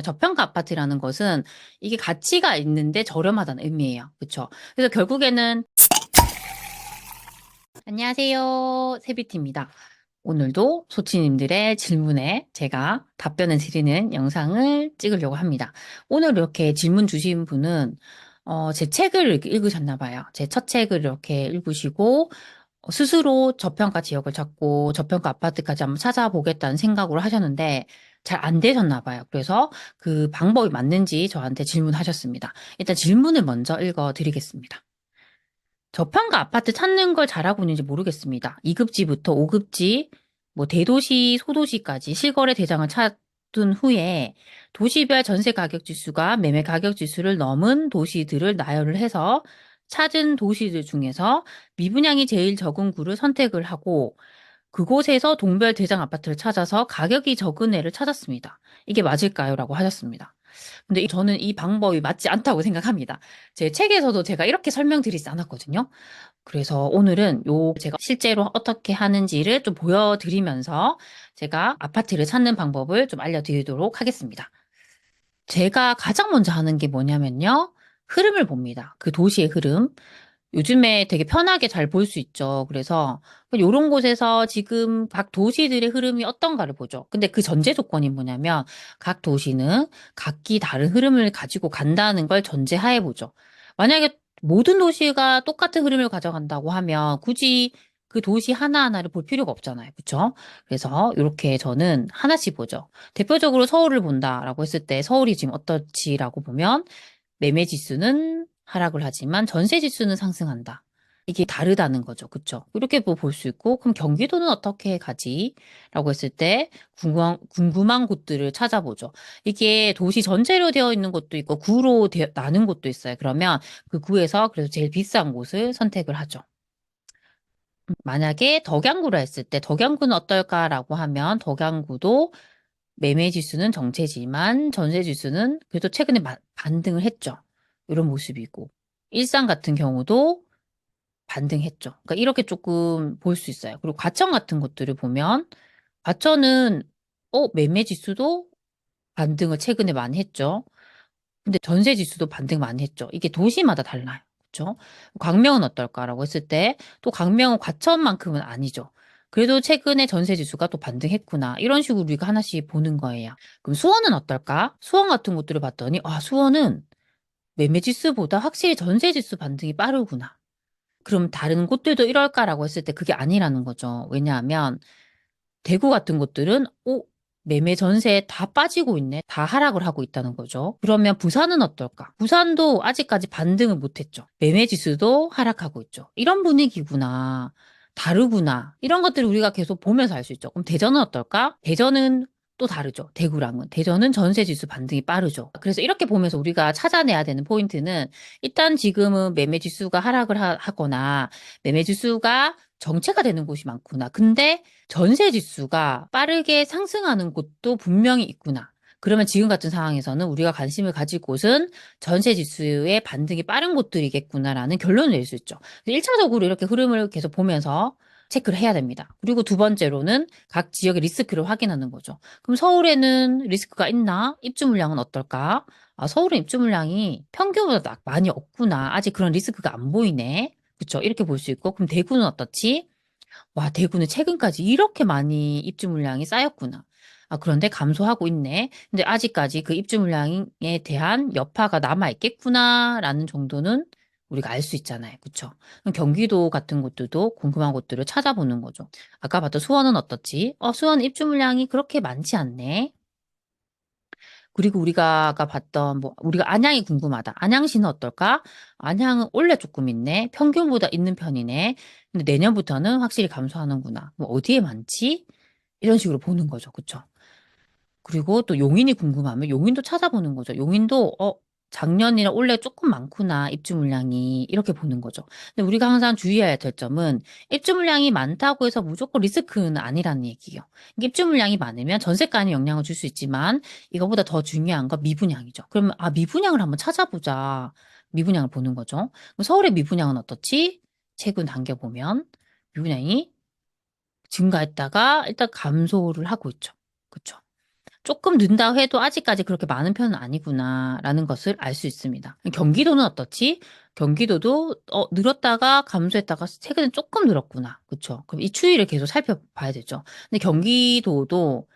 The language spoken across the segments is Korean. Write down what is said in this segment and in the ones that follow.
저평가 아파트라는 것은 이게 가치가 있는데 저렴하다는 의미예요. 그렇죠? 그래서 결국에는 안녕하세요. 세비티입니다. 오늘도 소치님들의 질문에 제가 답변을 드리는 영상을 찍으려고 합니다. 오늘 이렇게 질문 주신 분은 제 책을 읽으셨나 봐요. 제 첫 책을 이렇게 읽으시고 스스로 저평가 지역을 찾고 저평가 아파트까지 한번 찾아보겠다는 생각으로 하셨는데 잘 안 되셨나 봐요. 그래서 그 방법이 맞는지 저한테 질문하셨습니다. 일단 질문을 먼저 읽어 드리겠습니다. 저평가 아파트 찾는 걸 잘하고 있는지 모르겠습니다. 2급지부터 5급지, 뭐 대도시, 소도시까지 실거래 대장을 찾은 후에 도시별 전세 가격 지수가 매매 가격 지수를 넘은 도시들을 나열을 해서 찾은 도시들 중에서 미분양이 제일 적은 구를 선택을 하고 그곳에서 동별 대장 아파트를 찾아서 가격이 적은 애를 찾았습니다. 이게 맞을까요? 라고 하셨습니다. 근데 저는 이 방법이 맞지 않다고 생각합니다. 제 책에서도 제가 이렇게 설명드리지 않았거든요. 그래서 오늘은 제가 실제로 어떻게 하는지를 좀 보여드리면서 제가 아파트를 찾는 방법을 좀 알려드리도록 하겠습니다. 제가 가장 먼저 하는 게 뭐냐면요. 흐름을 봅니다. 그 도시의 흐름. 요즘에 되게 편하게 잘 볼 수 있죠. 그래서 이런 곳에서 지금 각 도시들의 흐름이 어떤가를 보죠. 근데 그 전제 조건이 뭐냐면 각 도시는 각기 다른 흐름을 가지고 간다는 걸 전제하에 보죠. 만약에 모든 도시가 똑같은 흐름을 가져간다고 하면 굳이 그 도시 하나하나를 볼 필요가 없잖아요. 그렇죠? 그래서 이렇게 저는 하나씩 보죠. 대표적으로 서울을 본다라고 했을 때 서울이 지금 어떻지라고 보면 매매 지수는 하락을 하지만 전세 지수는 상승한다. 이게 다르다는 거죠. 그쵸? 이렇게 볼 수 있고, 그럼 경기도는 어떻게 가지? 라고 했을 때 궁금한 곳들을 찾아보죠. 이게 도시 전체로 되어 있는 곳도 있고, 구로 나눈 곳도 있어요. 그러면 그 구에서 그래서 제일 비싼 곳을 선택을 하죠. 만약에 덕양구라 했을 때 덕양구는 어떨까라고 하면 덕양구도 매매 지수는 정체지만 전세 지수는 그래도 최근에 반등을 했죠. 이런 모습이고. 일산 같은 경우도 반등했죠. 그러니까 이렇게 조금 볼 수 있어요. 그리고 과천 같은 것들을 보면 과천은 매매 지수도 반등을 최근에 많이 했죠. 근데 전세 지수도 반등 많이 했죠. 이게 도시마다 달라요. 그렇죠? 광명은 어떨까라고 했을 때 또 광명은 과천만큼은 아니죠. 그래도 최근에 전세 지수가 또 반등했구나. 이런 식으로 우리가 하나씩 보는 거예요. 그럼 수원은 어떨까? 수원 같은 곳들을 봤더니 수원은 매매 지수보다 확실히 전세 지수 반등이 빠르구나. 그럼 다른 곳들도 이럴까라고 했을 때 그게 아니라는 거죠. 왜냐하면 대구 같은 곳들은 매매 전세 다 빠지고 있네. 다 하락을 하고 있다는 거죠. 그러면 부산은 어떨까? 부산도 아직까지 반등을 못했죠. 매매 지수도 하락하고 있죠. 이런 분위기구나. 다르구나. 이런 것들을 우리가 계속 보면서 알 수 있죠. 그럼 대전은 어떨까? 대전은 또 다르죠. 대구랑은. 대전은 전세 지수 반등이 빠르죠. 그래서 이렇게 보면서 우리가 찾아내야 되는 포인트는 일단 지금은 매매 지수가 하락을 하거나 매매 지수가 정체가 되는 곳이 많구나. 근데 전세 지수가 빠르게 상승하는 곳도 분명히 있구나. 그러면 지금 같은 상황에서는 우리가 관심을 가질 곳은 전세 지수의 반등이 빠른 곳들이겠구나라는 결론을 낼 수 있죠. 1차적으로 이렇게 흐름을 계속 보면서 체크를 해야 됩니다. 그리고 두 번째로는 각 지역의 리스크를 확인하는 거죠. 그럼 서울에는 리스크가 있나? 입주 물량은 어떨까? 서울의 입주 물량이 평균보다 많이 없구나. 아직 그런 리스크가 안 보이네. 그렇죠? 이렇게 볼 수 있고 그럼 대구는 어떻지? 와, 대구는 최근까지 이렇게 많이 입주 물량이 쌓였구나. 그런데 감소하고 있네. 근데 아직까지 그 입주 물량에 대한 여파가 남아있겠구나라는 정도는 우리가 알 수 있잖아요. 그쵸? 그럼 경기도 같은 곳들도 궁금한 곳들을 찾아보는 거죠. 아까 봤던 수원은 어떻지? 수원 입주 물량이 그렇게 많지 않네. 그리고 우리가 아까 봤던 우리가 안양이 궁금하다. 안양시는 어떨까? 안양은 원래 조금 있네. 평균보다 있는 편이네. 근데 내년부터는 확실히 감소하는구나. 뭐 어디에 많지? 이런 식으로 보는 거죠. 그쵸? 그리고 또 용인이 궁금하면 용인도 찾아보는 거죠. 용인도 작년이나 올해 조금 많구나. 입주 물량이 이렇게 보는 거죠. 근데 우리가 항상 주의해야 될 점은 입주 물량이 많다고 해서 무조건 리스크는 아니라는 얘기예요. 이게 입주 물량이 많으면 전세가에 영향을 줄 수 있지만 이거보다 더 중요한 건 미분양이죠. 그러면 미분양을 한번 찾아보자. 미분양을 보는 거죠. 그럼 서울의 미분양은 어떻지? 최근 단계 보면 미분양이 증가했다가 일단 감소를 하고 있죠. 그렇죠? 조금 는다 해도 아직까지 그렇게 많은 편은 아니구나라는 것을 알 수 있습니다. 경기도는 어떻지? 경기도도 늘었다가 감소했다가 최근에 조금 늘었구나. 그쵸? 그럼 이 추이를 계속 살펴봐야 되죠. 근데 경기도도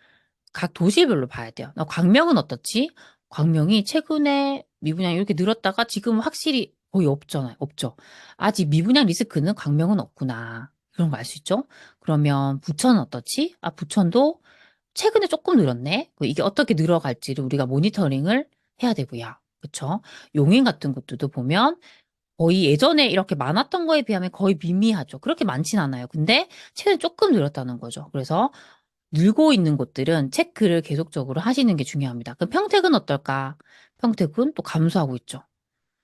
각 도시별로 봐야 돼요. 광명은 어떻지? 광명이 최근에 미분양이 이렇게 늘었다가 지금 확실히 거의 없잖아요. 없죠. 아직 미분양 리스크는 광명은 없구나. 그런 거 알 수 있죠? 그러면 부천은 어떻지? 부천도 최근에 조금 늘었네. 이게 어떻게 늘어갈지를 우리가 모니터링을 해야 되고요. 그쵸? 용인 같은 것들도 보면 거의 예전에 이렇게 많았던 거에 비하면 거의 미미하죠. 그렇게 많진 않아요. 근데 최근에 조금 늘었다는 거죠. 그래서 늘고 있는 곳들은 체크를 계속적으로 하시는 게 중요합니다. 그럼 평택은 어떨까? 평택은 또 감소하고 있죠.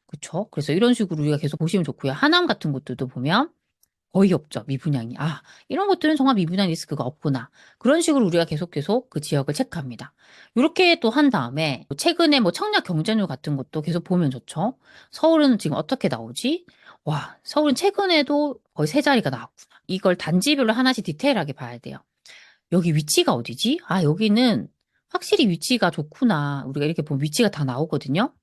그쵸? 그래서 이런 식으로 우리가 계속 보시면 좋고요. 하남 같은 곳들도 보면 거의 없죠. 미분양이. 이런 것들은 정말 미분양 리스크가 없구나. 그런 식으로 우리가 계속 그 지역을 체크합니다. 이렇게 또 한 다음에 최근에 뭐 청약 경쟁률 같은 것도 계속 보면 좋죠. 서울은 지금 어떻게 나오지? 와, 서울은 최근에도 거의 세 자리가 나왔구나. 이걸 단지별로 하나씩 디테일하게 봐야 돼요. 여기 위치가 어디지? 여기는 확실히 위치가 좋구나. 우리가 이렇게 보면 위치가 다 나오거든요.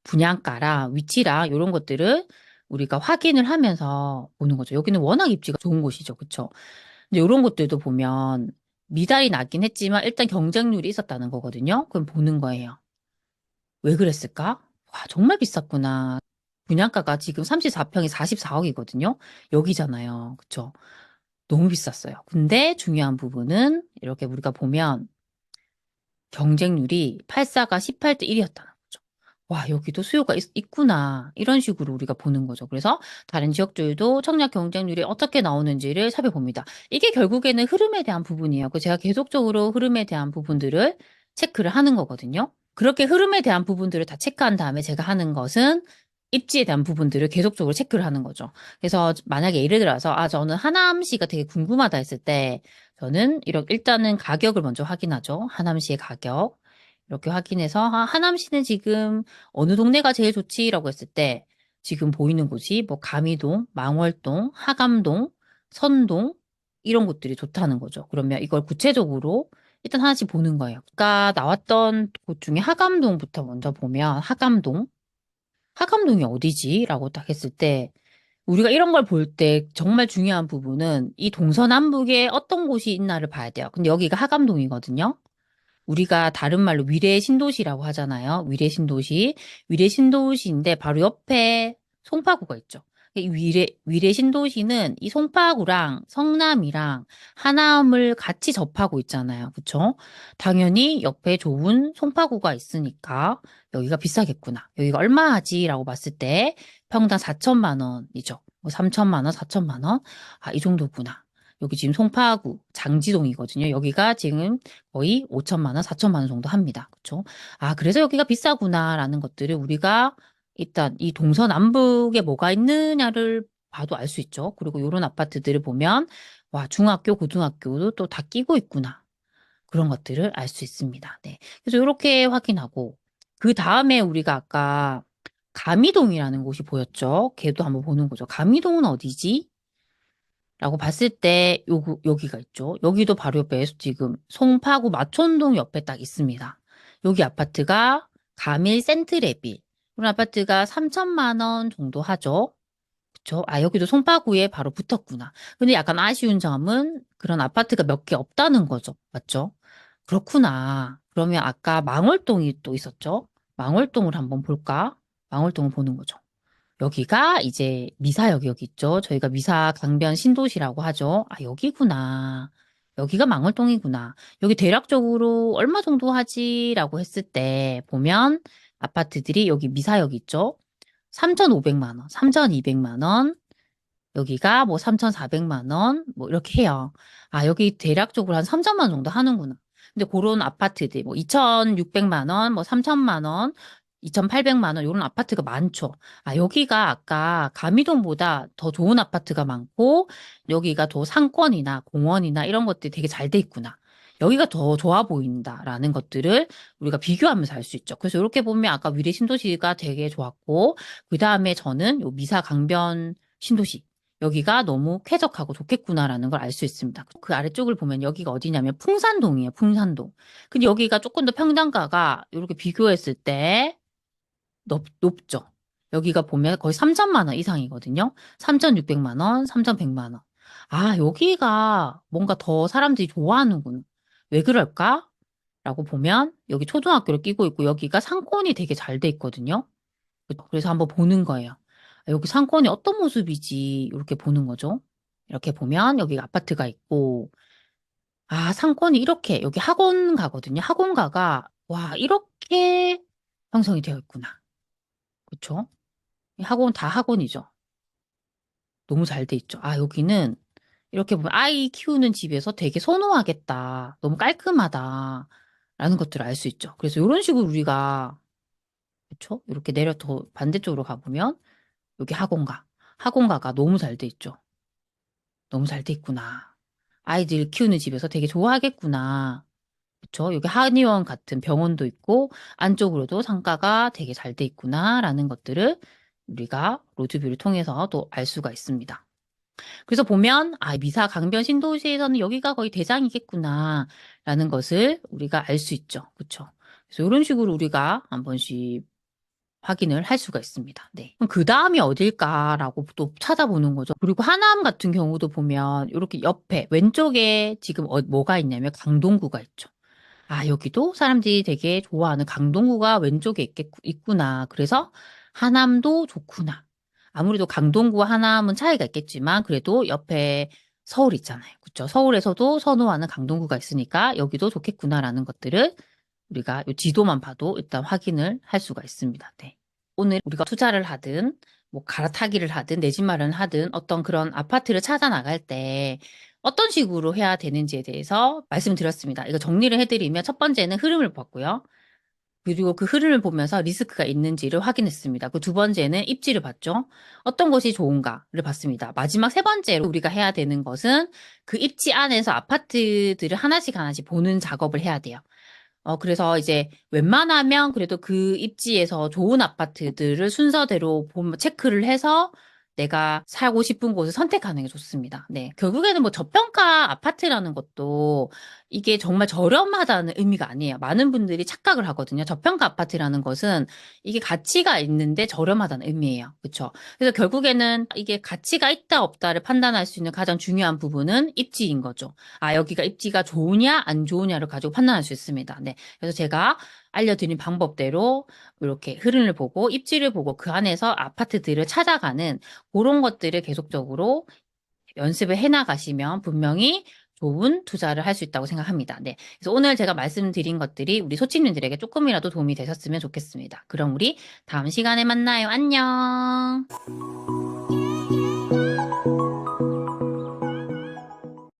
분양가랑 위치랑 이런 것들을 우리가 확인을 하면서 보는 거죠. 여기는 워낙 입지가 좋은 곳이죠. 그쵸? 근데 이런 것들도 보면 미달이 나긴 했지만 일단 경쟁률이 있었다는 거거든요. 그럼 보는 거예요. 왜 그랬을까? 와, 정말 비쌌구나. 분양가가 지금 34평이 44억이거든요. 여기잖아요. 그쵸? 너무 비쌌어요. 근데 중요한 부분은 이렇게 우리가 보면 경쟁률이 84가 18대 1이었다는 거죠. 와, 여기도 수요가 있구나. 이런 식으로 우리가 보는 거죠. 그래서 다른 지역들도 청약 경쟁률이 어떻게 나오는지를 살펴봅니다. 이게 결국에는 흐름에 대한 부분이에요. 제가 계속적으로 흐름에 대한 부분들을 체크를 하는 거거든요. 그렇게 흐름에 대한 부분들을 다 체크한 다음에 제가 하는 것은 입지에 대한 부분들을 계속적으로 체크를 하는 거죠. 그래서 만약에 예를 들어서 저는 하남시가 되게 궁금하다 했을 때 저는 이렇게 일단은 가격을 먼저 확인하죠. 하남시의 가격. 이렇게 확인해서 하남시는 지금 어느 동네가 제일 좋지라고 했을 때 지금 보이는 곳이 뭐 가미동, 망월동, 하감동, 선동 이런 곳들이 좋다는 거죠. 그러면 이걸 구체적으로 일단 하나씩 보는 거예요. 아까 나왔던 곳 중에 하감동부터 먼저 보면 하감동이 어디지? 라고 딱 했을 때 우리가 이런 걸 볼 때 정말 중요한 부분은 이 동서남북에 어떤 곳이 있나를 봐야 돼요. 근데 여기가 하감동이거든요. 우리가 다른 말로 위례 신도시라고 하잖아요. 위례 신도시. 위례 신도시인데 바로 옆에 송파구가 있죠. 이 위례 신도시는 이 송파구랑 성남이랑 하남을 같이 접하고 있잖아요. 그쵸? 당연히 옆에 좋은 송파구가 있으니까 여기가 비싸겠구나. 여기가 얼마 하지라고 봤을 때 평당 4천만 원이죠. 뭐 3천만 원, 4천만 원. 이 정도구나. 여기 지금 송파구 장지동이거든요. 여기가 지금 거의 5천만 원, 4천만 원 정도 합니다. 그렇죠? 그래서 여기가 비싸구나라는 것들을 우리가 일단 이 동서남북에 뭐가 있느냐를 봐도 알 수 있죠. 그리고 이런 아파트들을 보면 와, 중학교, 고등학교도 또 다 끼고 있구나. 그런 것들을 알 수 있습니다. 네. 그래서 이렇게 확인하고 그 다음에 우리가 아까 가미동이라는 곳이 보였죠. 걔도 한번 보는 거죠. 가미동은 어디지? 라고 봤을 때 여기가 있죠. 여기도 바로 옆에 지금 송파구 마촌동 옆에 딱 있습니다. 여기 아파트가 가밀 센트레빌. 이런 아파트가 3천만 원 정도 하죠. 그쵸? 여기도 송파구에 바로 붙었구나. 근데 약간 아쉬운 점은 그런 아파트가 몇 개 없다는 거죠. 맞죠? 그렇구나. 그러면 아까 망월동이 또 있었죠? 망월동을 한번 볼까? 망월동을 보는 거죠. 여기가 이제 미사역 여기 있죠. 저희가 미사 강변 신도시라고 하죠. 여기구나. 여기가 망월동이구나. 여기 대략적으로 얼마 정도 하지라고 했을 때 보면 아파트들이 여기 미사역 있죠. 3,500만 원, 3,200만 원, 여기가 뭐 3,400만 원, 뭐 이렇게 해요. 여기 대략적으로 한 3천만 원 정도 하는구나. 근데 그런 아파트들, 뭐 2,600만 원, 뭐 3천만 원, 2,800만 원, 이런 아파트가 많죠. 여기가 아까 가미동보다 더 좋은 아파트가 많고, 여기가 더 상권이나 공원이나 이런 것들이 되게 잘 돼 있구나. 여기가 더 좋아 보인다라는 것들을 우리가 비교하면서 알 수 있죠. 그래서 이렇게 보면 아까 위례 신도시가 되게 좋았고, 그 다음에 저는 요 미사 강변 신도시. 여기가 너무 쾌적하고 좋겠구나라는 걸 알 수 있습니다. 그 아래쪽을 보면 여기가 어디냐면 풍산동이에요. 풍산동. 근데 여기가 조금 더 평당가가 이렇게 비교했을 때 높죠. 여기가 보면 거의 3천만 원 이상이거든요. 3,600만 원, 3,100만 원. 아, 여기가 뭔가 더 사람들이 좋아하는구나. 왜 그럴까? 라고 보면 여기 초등학교를 끼고 있고 여기가 상권이 되게 잘 돼 있거든요. 그래서 한번 보는 거예요. 아, 여기 상권이 어떤 모습이지 이렇게 보는 거죠. 이렇게 보면 여기 아파트가 있고 아 상권이 이렇게 여기 학원가거든요. 학원가가 와 이렇게 형성이 되어 있구나. 그렇죠? 학원 다 학원이죠. 너무 잘 돼 있죠. 아 여기는 이렇게 보면 아이 키우는 집에서 되게 선호하겠다. 너무 깔끔하다. 라는 것들을 알 수 있죠. 그래서 이런 식으로 우리가 그렇죠? 이렇게 내려 더 반대쪽으로 가보면 여기 학원가. 학원가가 너무 잘 돼 있죠. 너무 잘 돼 있구나. 아이들 키우는 집에서 되게 좋아하겠구나. 그쵸? 여기 한의원 같은 병원도 있고, 안쪽으로도 상가가 되게 잘 돼 있구나라는 것들을 우리가 로드뷰를 통해서 또 알 수가 있습니다. 그래서 보면, 아, 미사 강변 신도시에서는 여기가 거의 대장이겠구나라는 것을 우리가 알 수 있죠. 그쵸? 그래서 이런 식으로 우리가 한 번씩 확인을 할 수가 있습니다. 네. 그럼 그 다음이 어딜까라고 또 찾아보는 거죠. 그리고 하남 같은 경우도 보면 이렇게 옆에 왼쪽에 지금 뭐가 있냐면 강동구가 있죠. 아, 여기도 사람들이 되게 좋아하는 강동구가 왼쪽에 있구나. 그래서 하남도 좋구나. 아무래도 강동구와 하남은 차이가 있겠지만 그래도 옆에 서울 있잖아요. 그렇죠? 서울에서도 선호하는 강동구가 있으니까 여기도 좋겠구나라는 것들을 우리가 이 지도만 봐도 일단 확인을 할 수가 있습니다. 네. 오늘 우리가 투자를 하든 뭐 갈아타기를 하든 내 집 마련을 하든 어떤 그런 아파트를 찾아 나갈 때 어떤 식으로 해야 되는지에 대해서 말씀드렸습니다. 이거 정리를 해드리면 첫 번째는 흐름을 봤고요. 그리고 그 흐름을 보면서 리스크가 있는지를 확인했습니다. 그 두 번째는 입지를 봤죠. 어떤 것이 좋은가를 봤습니다. 마지막 세 번째로 우리가 해야 되는 것은 그 입지 안에서 아파트들을 하나씩 하나씩 보는 작업을 해야 돼요. 그래서 이제 웬만하면 그래도 그 입지에서 좋은 아파트들을 순서대로 보면 체크를 해서 내가 살고 싶은 곳을 선택하는 게 좋습니다. 네. 결국에는 뭐 저평가 아파트라는 것도 이게 정말 저렴하다는 의미가 아니에요. 많은 분들이 착각을 하거든요. 저평가 아파트라는 것은 이게 가치가 있는데 저렴하다는 의미예요. 그렇죠? 그래서 결국에는 이게 가치가 있다 없다를 판단할 수 있는 가장 중요한 부분은 입지인 거죠. 아, 여기가 입지가 좋으냐 안 좋으냐를 가지고 판단할 수 있습니다. 네. 그래서 제가 알려드린 방법대로 이렇게 흐름을 보고 입지를 보고 그 안에서 아파트들을 찾아가는 그런 것들을 계속적으로 연습을 해나가시면 분명히 좋은 투자를 할 수 있다고 생각합니다. 네. 그래서 오늘 제가 말씀드린 것들이 우리 소치님들에게 조금이라도 도움이 되셨으면 좋겠습니다. 그럼 우리 다음 시간에 만나요. 안녕.